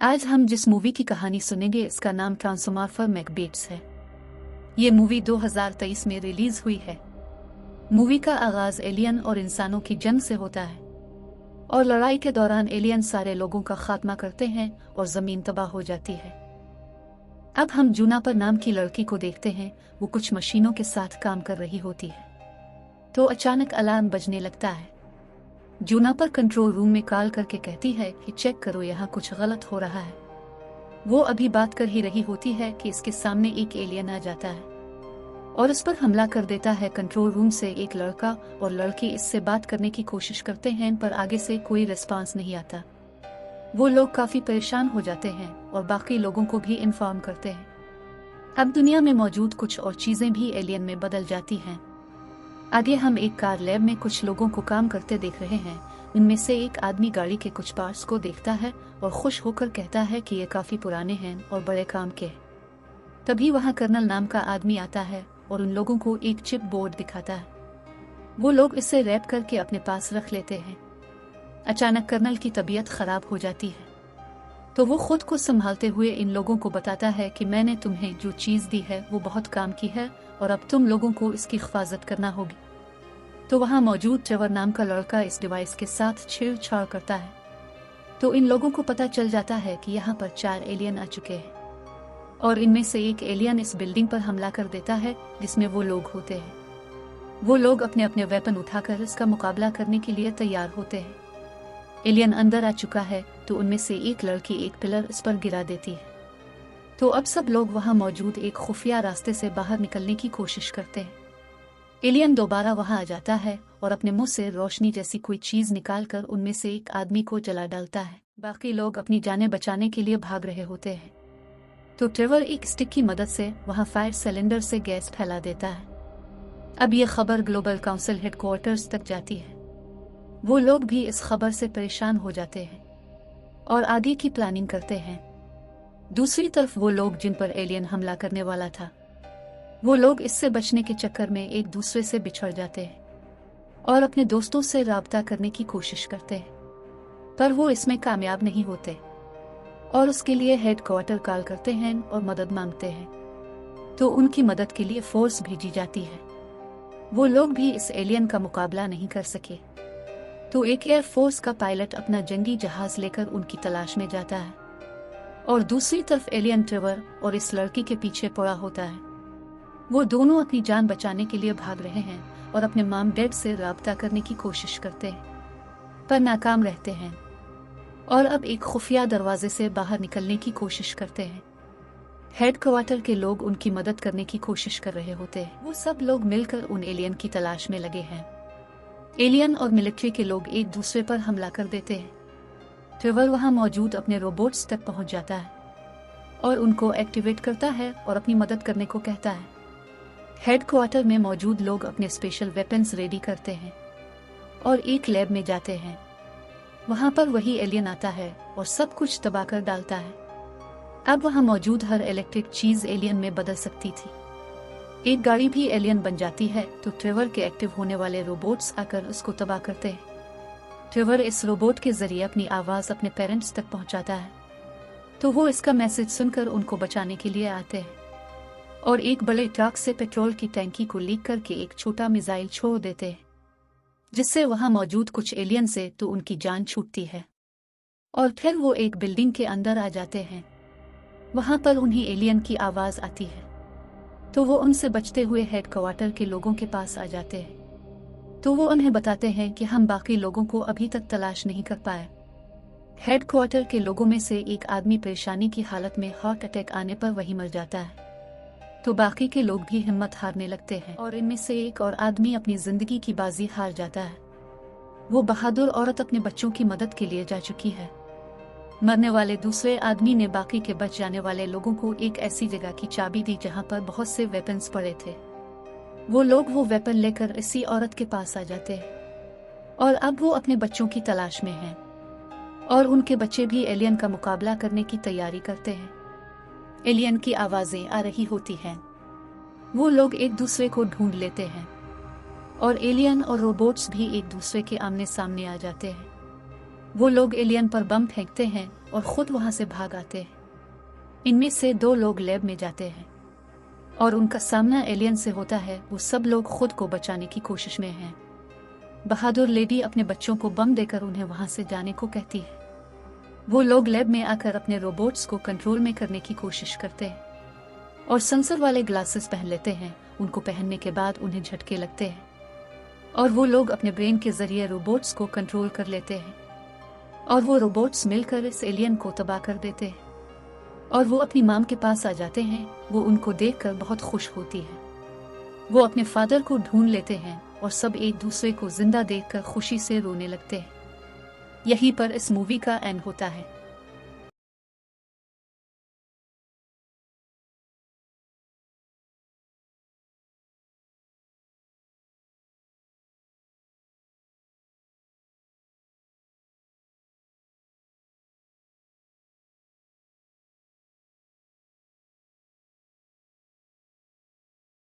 आज हम जिस मूवी की कहानी सुनेंगे इसका नाम ट्रांसफॉर्मर मैकबेट्स है। ये मूवी 2023 में रिलीज हुई है। मूवी का आगाज एलियन और इंसानों की जंग से होता है और लड़ाई के दौरान एलियन सारे लोगों का खात्मा करते हैं और जमीन तबाह हो जाती है। अब हम जूनापर नाम की लड़की को देखते हैं। वो कुछ मशीनों के साथ काम कर रही होती है तो अचानक अलार्म बजने लगता है। जूनापर कंट्रोल रूम में कॉल करके कहती है कि चेक करो, यहाँ कुछ गलत हो रहा है। वो अभी बात कर ही रही होती है कि इसके सामने एक एलियन आ जाता है और इस पर हमला कर देता है। कंट्रोल रूम से एक लड़का और लड़की इससे बात करने की कोशिश करते हैं पर आगे से कोई रिस्पांस नहीं आता। वो लोग काफी परेशान हो जाते हैं और बाकी लोगों को भी इन्फॉर्म करते हैं। अब दुनिया में मौजूद कुछ और चीजें भी एलियन में बदल जाती हैं। आगे हम एक कार लैब में कुछ लोगों को काम करते देख रहे हैं। इनमें से एक आदमी गाड़ी के कुछ पार्ट्स को देखता है और खुश होकर कहता है कि ये काफी पुराने हैं और बड़े काम के। तभी वहां कर्नल नाम का आदमी आता है और उन लोगों को एक चिप बोर्ड दिखाता है। वो लोग इसे रैप करके अपने पास रख लेते हैं। अचानक कर्नल की तबीयत खराब हो जाती है तो वो खुद को संभालते हुए इन लोगों को बताता है कि मैंने तुम्हें जो चीज दी है वो बहुत काम की है और अब तुम लोगों को इसकी हिफाजत करना होगी। तो वहां मौजूद ट्रेवर नाम का लड़का इस डिवाइस के साथ छेड़छाड़ करता है तो इन लोगों को पता चल जाता है कि यहाँ पर 4 एलियन आ चुके हैं और इनमें से एक एलियन इस बिल्डिंग पर हमला कर देता है जिसमें वो लोग होते हैं। वो लोग अपने अपने वेपन उठाकर इसका मुकाबला करने के लिए तैयार होते हैं। एलियन अंदर आ चुका है तो उनमें से एक लड़की एक पिलर इस पर गिरा देती है। तो अब सब लोग वहां मौजूद एक खुफिया रास्ते से बाहर निकलने की कोशिश करते हैं। एलियन दोबारा वहां आ जाता है और अपने मुंह से रोशनी जैसी कोई चीज निकालकर उनमें से एक आदमी को जला डालता है। बाकी लोग अपनी जानें बचाने के लिए भाग रहे होते हैं तो ट्रेवर एक स्टिक की मदद से वहां फायर सिलेंडर से गैस फैला देता है। अब यह खबर ग्लोबल काउंसिल हेडक्वार्टर्स तक जाती है। वो लोग भी इस खबर से परेशान हो जाते हैं और आगे की प्लानिंग करते हैं। दूसरी तरफ वो लोग जिन पर एलियन हमला करने वाला था वो लोग इससे बचने के चक्कर में एक दूसरे से बिछड़ जाते हैं और अपने दोस्तों से राब्ता करने की कोशिश करते हैं पर वो इसमें कामयाब नहीं होते और उसके लिए हेडक्वार्टर कॉल करते हैं और मदद मांगते हैं तो उनकी मदद के लिए फोर्स भेजी जाती है। वो लोग भी इस एलियन का मुकाबला नहीं कर सके तो एक एयरफोर्स का पायलट अपना जंगी जहाज लेकर उनकी तलाश में जाता है और दूसरी तरफ एलियन ट्रेवर और इस लड़की के पीछे पड़ा होता है। वो दोनों अपनी जान बचाने के लिए भाग रहे हैं और अपने मॉम डैड से राब्ता करने की कोशिश करते हैं पर नाकाम रहते हैं और अब एक खुफिया दरवाजे से बाहर निकलने की कोशिश करते हैं। हेडक्वार्टर के लोग उनकी मदद करने की कोशिश कर रहे होते हैं। वो सब लोग मिलकर उन एलियन की तलाश में लगे हैं। एलियन और मिलिट्री के लोग एक दूसरे पर हमला कर देते हैं। ट्रेवर वहां मौजूद अपने रोबोट्स तक पहुंच जाता है और उनको एक्टिवेट करता है और अपनी मदद करने को कहता है। हेडक्वार्टर में मौजूद लोग अपने स्पेशल वेपन्स रेडी करते हैं और एक लैब में जाते हैं। वहां पर वही एलियन आता है और सब कुछ तबाह कर डालता है। अब वहां मौजूद हर इलेक्ट्रिक चीज एलियन में बदल सकती थी। एक गाड़ी भी एलियन बन जाती है तो ट्रेवर के एक्टिव होने वाले रोबोट्स आकर उसको तबाह करते हैं। ट्रेवर इस रोबोट के जरिए अपनी आवाज अपने पेरेंट्स तक पहुंचाता है तो वो इसका मैसेज सुनकर उनको बचाने के लिए आते हैं और एक बड़े ट्रक से पेट्रोल की टैंकी को लीक करके एक छोटा मिसाइल छोड़ देते हैं जिससे वहां मौजूद कुछ एलियन से तो उनकी जान छूटती है और फिर वो एक बिल्डिंग के अंदर आ जाते हैं। वहां पर उन्हें एलियन की आवाज आती है तो वो उनसे बचते हुए हेडक्वार्टर के लोगों के पास आ जाते हैं तो वो उन्हें बताते हैं कि हम बाकी लोगों को अभी तक तलाश नहीं कर पाए। हेडक्वार्टर के लोगों में से एक आदमी परेशानी की हालत में हार्ट अटैक आने पर वही मर जाता है तो बाकी के लोग भी हिम्मत हारने लगते हैं और इनमें से एक और आदमी अपनी जिंदगी की बाजी हार जाता है। वो बहादुर औरत अपने बच्चों की मदद के लिए जा चुकी है। मरने वाले दूसरे आदमी ने बाकी के बच जाने वाले लोगों को एक ऐसी जगह की चाबी दी जहां पर बहुत से वेपन्स पड़े थे। वो लोग वो वेपन लेकर इसी औरत के पास आ जाते हैं और अब वो अपने बच्चों की तलाश में हैं और उनके बच्चे भी एलियन का मुकाबला करने की तैयारी करते हैं। एलियन की आवाजें आ रही होती हैं। वो लोग एक दूसरे को ढूंढ लेते हैं और एलियन और रोबोट्स भी एक दूसरे के आमने सामने आ जाते हैं। वो लोग एलियन पर बम फेंकते हैं और खुद वहां से भाग आते हैं। इनमें से 2 लोग लैब में जाते हैं और उनका सामना एलियन से होता है। वो सब लोग खुद को बचाने की कोशिश में हैं। बहादुर लेडी अपने बच्चों को बम देकर उन्हें वहां से जाने को कहती है। वो लोग लैब में आकर अपने रोबोट्स को कंट्रोल में करने की कोशिश करते हैं और सेंसर वाले ग्लासेस पहन लेते हैं। उनको पहनने के बाद उन्हें झटके लगते हैं और वो लोग अपने ब्रेन के जरिए रोबोट्स को कंट्रोल कर लेते हैं और वो रोबोट्स मिलकर इस एलियन को तबाह कर देते हैं और वो अपनी माम के पास आ जाते हैं। वो उनको देखकर बहुत खुश होती है। वो अपने फादर को ढूंढ लेते हैं और सब एक दूसरे को जिंदा देखकर खुशी से रोने लगते हैं। यहीं पर इस मूवी का एंड होता है।